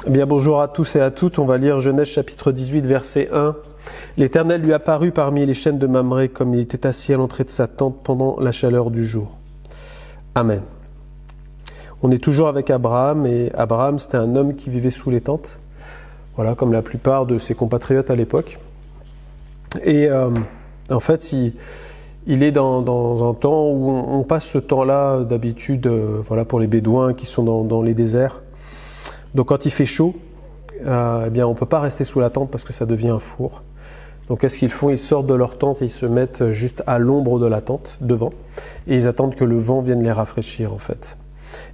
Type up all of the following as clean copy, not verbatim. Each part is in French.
Eh bien, bonjour à tous et à toutes. On va lire Genèse chapitre 18, verset 1. L'Éternel lui apparut parmi les chênes de Mamré comme il était assis à l'entrée de sa tente pendant la chaleur du jour. Amen. On est toujours avec Abraham, et Abraham, c'était un homme qui vivait sous les tentes. Voilà, comme la plupart de ses compatriotes à l'époque. Et en fait, il est dans un temps où on passe ce temps-là d'habitude, voilà, pour les Bédouins qui sont dans les déserts. Donc quand il fait chaud, eh bien on ne peut pas rester sous la tente parce que ça devient un four. Donc qu'est-ce qu'ils font? Ils sortent de leur tente et ils se mettent juste à l'ombre de la tente, devant, et ils attendent que le vent vienne les rafraîchir en fait.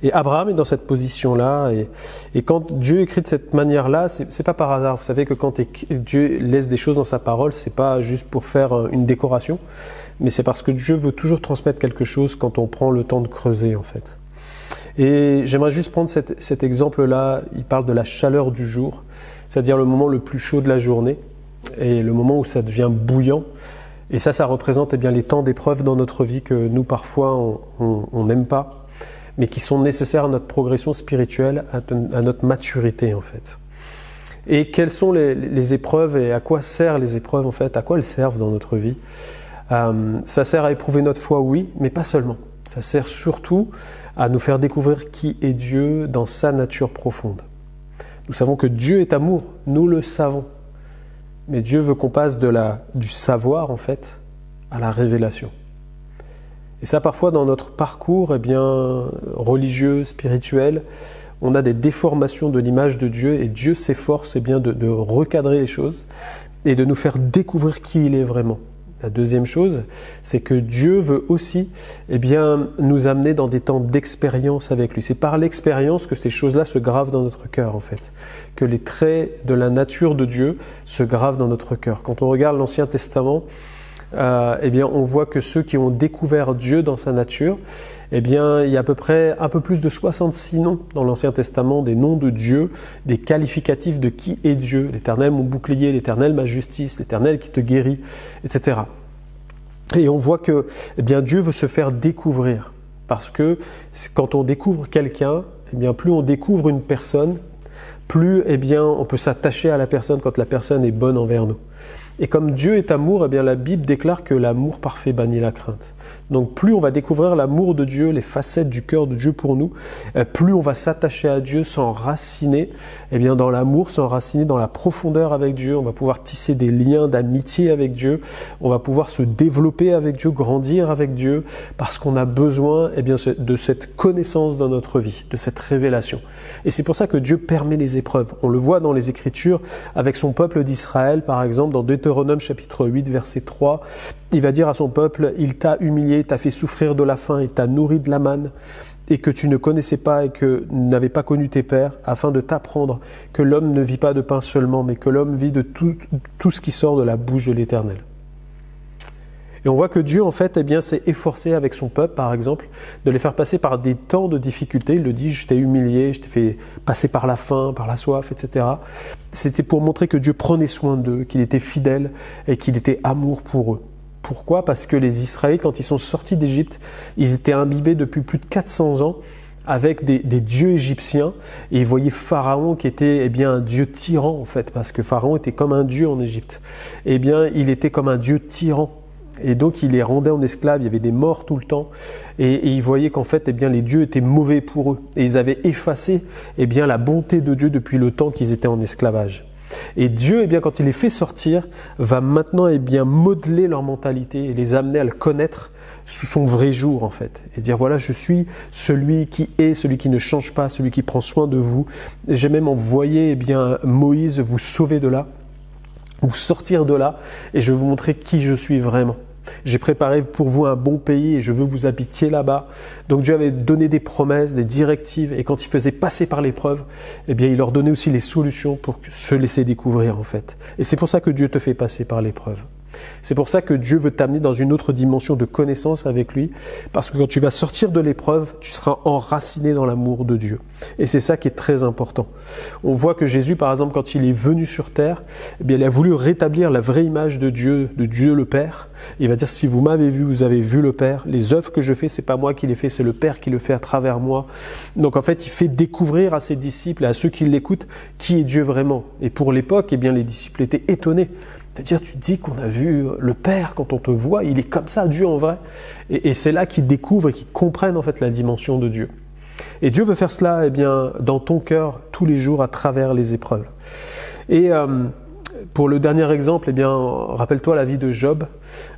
Et Abraham est dans cette position-là, et quand Dieu écrit de cette manière-là, c'est pas par hasard. Vous savez que quand Dieu laisse des choses dans sa parole, c'est pas juste pour faire une décoration, mais c'est parce que Dieu veut toujours transmettre quelque chose quand on prend le temps de creuser en fait. Et j'aimerais juste prendre cet exemple-là. Il parle de la chaleur du jour, c'est-à-dire le moment le plus chaud de la journée et le moment où ça devient bouillant. Et ça représente bien les temps d'épreuve dans notre vie que nous parfois on n'aime pas, mais qui sont nécessaires à notre progression spirituelle, à notre maturité en fait. Et quelles sont les épreuves et à quoi servent les épreuves en fait? À quoi elles servent dans notre vie? Ça sert à éprouver notre foi, oui, mais pas seulement. Ça sert surtout à nous faire découvrir qui est Dieu dans sa nature profonde. Nous savons que Dieu est amour, nous le savons. Mais Dieu veut qu'on passe du savoir, en fait, à la révélation. Et ça, parfois, dans notre parcours religieux, spirituel, on a des déformations de l'image de Dieu, et Dieu s'efforce de recadrer les choses et de nous faire découvrir qui il est vraiment. La deuxième chose, c'est que Dieu veut aussi nous amener dans des temps d'expérience avec lui. C'est par l'expérience que ces choses-là se gravent dans notre cœur, en fait. Que les traits de la nature de Dieu se gravent dans notre cœur. Quand on regarde l'Ancien Testament, on voit que ceux qui ont découvert Dieu dans sa nature, il y a à peu près un peu plus de 66 noms dans l'Ancien Testament, des noms de Dieu, des qualificatifs de qui est Dieu. L'Éternel mon bouclier, l'Éternel ma justice, l'Éternel qui te guérit, etc. Et on voit que Dieu veut se faire découvrir, parce que quand on découvre quelqu'un, plus on découvre une personne, plus on peut s'attacher à la personne quand la personne est bonne envers nous. Et comme Dieu est amour, la Bible déclare que l'amour parfait bannit la crainte. Donc plus on va découvrir l'amour de Dieu, les facettes du cœur de Dieu pour nous, plus on va s'attacher à Dieu, s'enraciner dans l'amour, s'enraciner dans la profondeur avec Dieu. On va pouvoir tisser des liens d'amitié avec Dieu, on va pouvoir se développer avec Dieu, grandir avec Dieu, parce qu'on a besoin de cette connaissance dans notre vie, de cette révélation. Et c'est pour ça que Dieu permet les épreuves. On le voit dans les Écritures avec son peuple d'Israël, par exemple, dans Deutéronome chapitre 8, verset 3, il va dire à son peuple: « Il t'a humilié, t'a fait souffrir de la faim et t'a nourri de la manne, et que tu ne connaissais pas et que n'avais pas connu tes pères, afin de t'apprendre que l'homme ne vit pas de pain seulement, mais que l'homme vit de tout ce qui sort de la bouche de l'Éternel. » Et on voit que Dieu, en fait, s'est efforcé avec son peuple, par exemple, de les faire passer par des temps de difficulté. Il le dit: « Je t'ai humilié, je t'ai fait passer par la faim, par la soif, etc. » C'était pour montrer que Dieu prenait soin d'eux, qu'il était fidèle et qu'il était amour pour eux. Pourquoi? Parce que les Israélites, quand ils sont sortis d'Égypte, ils étaient imbibés depuis plus de 400 ans avec des dieux égyptiens, et ils voyaient Pharaon qui était un dieu tyran en fait, parce que Pharaon était comme un dieu en Égypte. Il était comme un dieu tyran. Et donc il les rendait en esclaves, il y avait des morts tout le temps, et ils voyaient qu'en fait les dieux étaient mauvais pour eux, et ils avaient effacé la bonté de Dieu depuis le temps qu'ils étaient en esclavage. Et Dieu, quand il les fait sortir, va maintenant modeler leur mentalité et les amener à le connaître sous son vrai jour en fait, et dire: voilà, je suis celui qui est, celui qui ne change pas, celui qui prend soin de vous. J'ai même envoyé Moïse vous sauver de là, vous sortir de là, et je vais vous montrer qui je suis vraiment. J'ai préparé pour vous un bon pays et je veux que vous habitiez là-bas. Donc Dieu avait donné des promesses, des directives, et quand il faisait passer par l'épreuve, il leur donnait aussi les solutions pour se laisser découvrir en fait. Et c'est pour ça que Dieu te fait passer par l'épreuve. C'est pour ça que Dieu veut t'amener dans une autre dimension de connaissance avec lui, parce que quand tu vas sortir de l'épreuve, tu seras enraciné dans l'amour de Dieu. Et c'est ça qui est très important. On voit que Jésus, par exemple, quand il est venu sur terre, eh bien, il a voulu rétablir la vraie image de Dieu le Père. Il va dire, si vous m'avez vu, vous avez vu le Père. Les œuvres que je fais, c'est pas moi qui les fais, c'est le Père qui le fait à travers moi. Donc en fait, il fait découvrir à ses disciples et à ceux qui l'écoutent qui est Dieu vraiment. Et pour l'époque, eh bien, les disciples étaient étonnés. C'est-à-dire, tu te dis qu'on a vu le Père quand on te voit, il est comme ça, Dieu en vrai. Et c'est là qu'ils découvrent et qu'ils comprennent en fait la dimension de Dieu. Et Dieu veut faire cela, eh bien, dans ton cœur tous les jours à travers les épreuves. Et pour le dernier exemple, eh bien, rappelle-toi la vie de Job.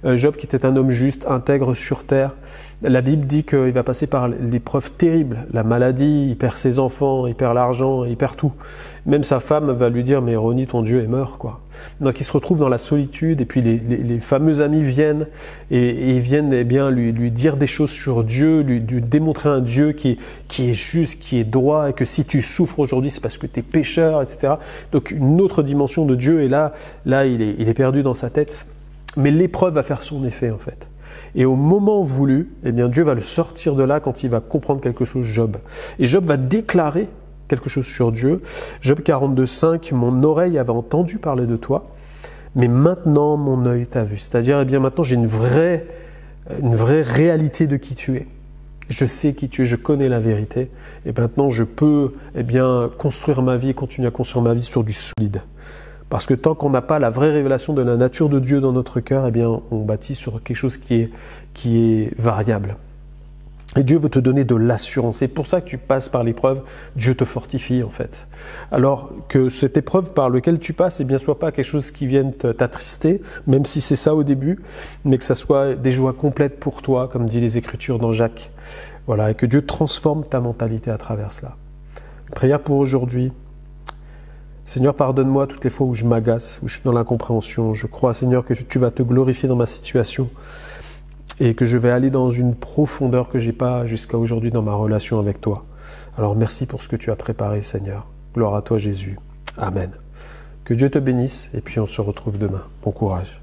Job qui était un homme juste, intègre sur terre. La Bible dit qu'il va passer par l'épreuve terrible, la maladie, il perd ses enfants, il perd l'argent, il perd tout. Même sa femme va lui dire, mais renie ton Dieu et meurs, quoi. Donc il se retrouve dans la solitude, et puis les fameux amis viennent, et ils viennent eh bien, lui dire des choses sur Dieu, lui démontrer un Dieu qui est juste, qui est droit, et que si tu souffres aujourd'hui, c'est parce que tu es pécheur, etc. Donc une autre dimension de Dieu, et là il est perdu dans sa tête. Mais l'épreuve va faire son effet, en fait. Et au moment voulu, eh bien, Dieu va le sortir de là quand il va comprendre quelque chose, Job. Et Job va déclarer quelque chose sur Dieu. Job 42,5, « Mon oreille avait entendu parler de toi, mais maintenant mon œil t'a vu. » C'est-à-dire, eh bien, maintenant j'ai une vraie réalité de qui tu es. Je sais qui tu es, je connais la vérité. Et maintenant, je peux eh bien, construire ma vie et continuer à construire ma vie sur du solide. Parce que tant qu'on n'a pas la vraie révélation de la nature de Dieu dans notre cœur, eh bien, on bâtit sur quelque chose qui est variable. Et Dieu veut te donner de l'assurance. C'est pour ça que tu passes par l'épreuve. Dieu te fortifie, en fait. Alors que cette épreuve par laquelle tu passes, eh bien, soit pas quelque chose qui vienne t'attrister, même si c'est ça au début, mais que ça soit des joies complètes pour toi, comme dit les Écritures dans Jacques. Voilà, et que Dieu transforme ta mentalité à travers cela. Prière pour aujourd'hui. Seigneur, pardonne-moi toutes les fois où je m'agace, où je suis dans l'incompréhension. Je crois, Seigneur, que tu vas te glorifier dans ma situation et que je vais aller dans une profondeur que je n'ai pas jusqu'à aujourd'hui dans ma relation avec toi. Alors merci pour ce que tu as préparé, Seigneur. Gloire à toi, Jésus. Amen. Que Dieu te bénisse et puis on se retrouve demain. Bon courage.